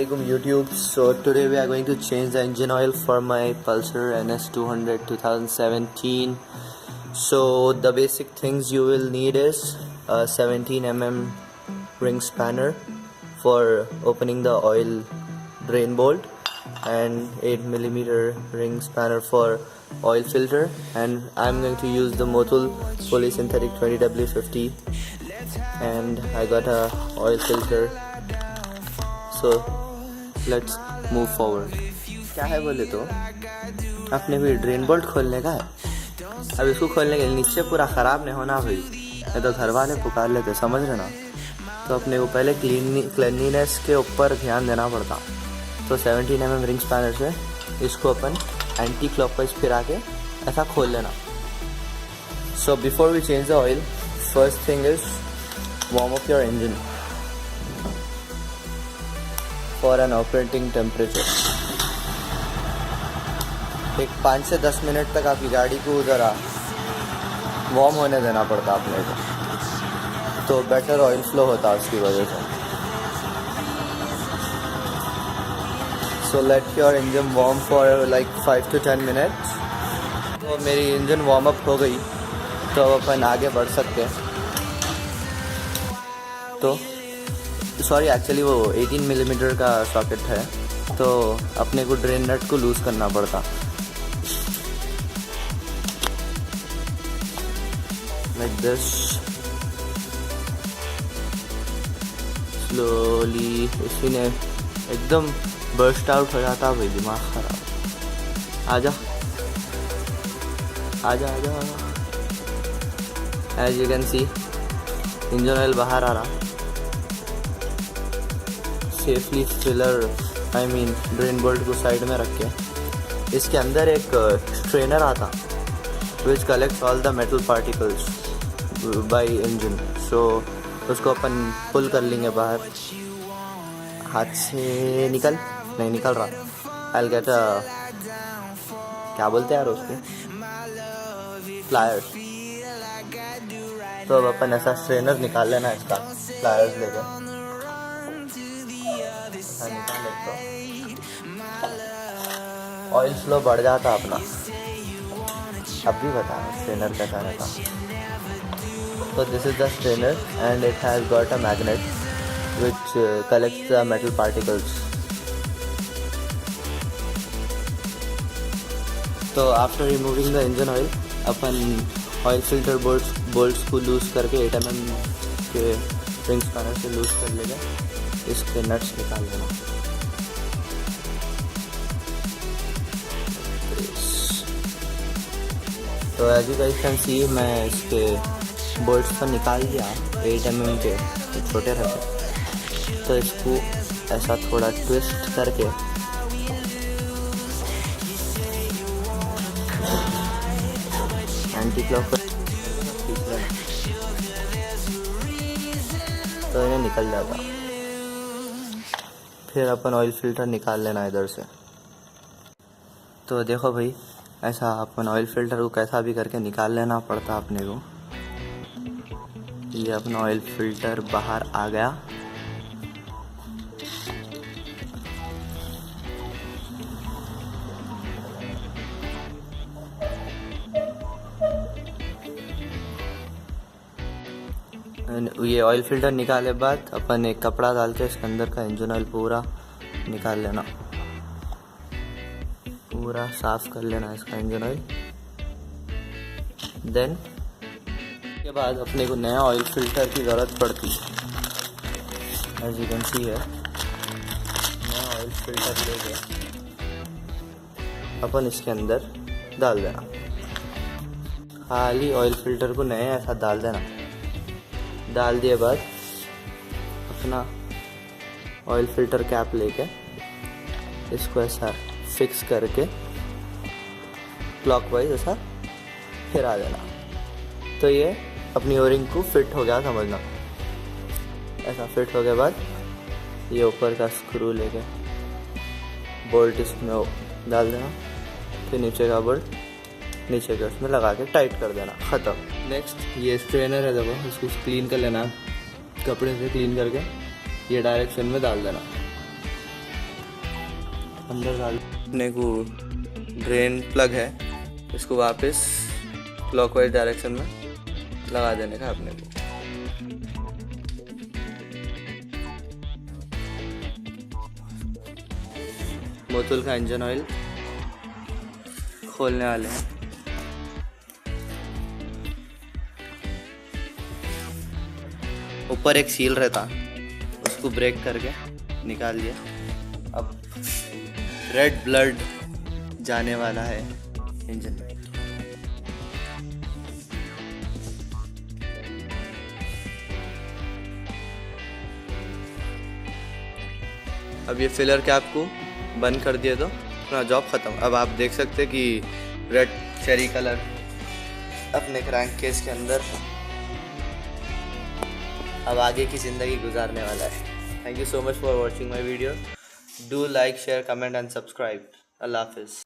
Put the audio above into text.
Assalamualaikum YouTube. So today we are going to change the engine oil for my Pulsar NS200 2017. So the basic things you will need is a 17 mm ring spanner for opening the oil drain bolt, and 8 mm ring spanner for oil filter, and I'm going to use the Motul Polysynthetic 20W50, and I got a oil filter. So let's move forward. क्या है बोले तो अपने भी drain bolt खोलने का है. अब इसको खोलने के लिए नीचे पूरा ख़राब नहीं होना भाई, नहीं तो घर वाले पुकार लेते, समझ रहे ना. तो अपने को पहले क्लीनलीनेस के ऊपर ध्यान देना पड़ता. तो 17 mm रिंग स्पैनर से इसको अपन एंटी क्लॉकवाइज फिरा के ऐसा खोल लेना. So before we change the oil, first thing is warm up your engine for an operating temperature. एक 5 से 10 मिनट तक आपकी गाड़ी को ज़रा वार्म होने देना पड़ता अपने को, तो बेटर ऑयल फ्लो होता उसकी वजह से. So let your engine warm for like 5 to 10 minutes. तो मेरी इंजन वार्म अप हो गई, तो अब अपन आगे बढ़ सकते हैं. तो सॉरी, एक्चुअली वो 18 mm का सॉकेट है, तो अपने को ड्रेन नट को लूज़ करना पड़ता लाइक दिस स्लोली. इसी ने एकदम बर्स्ट आउट हो जाता भाई, दिमाग खराब. आजा आजा आजा. As you can see engine oil बाहर आ रहा. सेफली फिलर ड्रेन बोल्ट को साइड में रख के इसके अंदर एक स्ट्रेनर आता which collects all the metal particles by engine. So उसको अपन पुल कर लेंगे बाहर. हाथ से नहीं निकल रहा. आई गेट क्या बोलते हैं यार उसको, प्लायर्स. तो अब अपन ऐसा स्ट्रेनर निकाल लेना इसका, प्लायर्स लेके निकाल ले. तो ऑयल फ्लो बढ़ जाता अपना. अब भी बता स्ट्रेनर कैसा रहता. तो this is the strainer and it has got a magnet which collects the metal particles. तो after removing the engine oil, अपन ऑयल फिल्टर बोल्ट्स को लूज़ करके 8 mm के रिंग स्पैनर से लूज़ कर लेगा. इसके नट्स निकाल देना. तो as you guys can see, मैं इसके बोल्ट्स पर निकाल दिया 8 mm के, छोटे रहते. तो इसको ऐसा थोड़ा ट्विस्ट करके एंटी क्लॉकवाइज तो इन्हें निकल जाता. फिर अपन ऑयल फिल्टर निकाल लेना इधर से. तो देखो भाई, ऐसा अपन ऑयल फिल्टर को कैसा भी करके निकाल लेना पड़ता अपने को. ये अपना ऑयल फिल्टर बाहर आ गया. ये ऑयल फिल्टर निकाले बाद अपन एक कपड़ा डाल के इसके अंदर का इंजन ऑयल पूरा निकाल लेना, पूरा साफ कर लेना इसका इंजन ऑयल. देन के बाद अपने को नया ऑयल फिल्टर की ज़रूरत पड़ती है. एज यू कैन सी है, नया ऑयल फिल्टर लेके अपन इसके अंदर डाल देना. खाली ऑयल फिल्टर को नया ऐसा डाल देना. डाल दिए बाद अपना ऑयल फिल्टर कैप लेके इसको ऐसा फिक्स करके क्लॉकवाइज ऐसा फिरा देना. तो ये अपनी ओरिंग को फिट हो गया, समझना. ऐसा फिट हो गया बाद ये ऊपर का स्क्रू लेके बोल्ट इसमें डाल देना. फिर नीचे का बोल्ट नीचे के उसमें लगा के टाइट कर देना, ख़त्म. नेक्स्ट ये स्ट्रेनर है, देखो इसको क्लीन कर लेना, कपड़े से क्लीन करके ये डायरेक्शन में डाल देना. अंदर डाल। अपने को ड्रेन प्लग है, इसको वापस क्लॉकवाइज डायरेक्शन में लगा देने का अपने को। मोटुल का इंजन ऑयल खोलने वाले हैं। ऊपर एक सील रहता, उसको ब्रेक करके निकाल दिया। अब रेड ब्लड जाने वाला है इंजन में। अब ये फिलर कैप को बंद कर दिए तो अपना जॉब ख़त्म। अब आप देख सकते कि रेड चेरी कलर अपने क्रैंक केस के अंदर अब आगे की ज़िंदगी गुजारने वाला है। Thank you so much for watching my video. Do like, share, comment and subscribe. अल्लाह हाफिज़।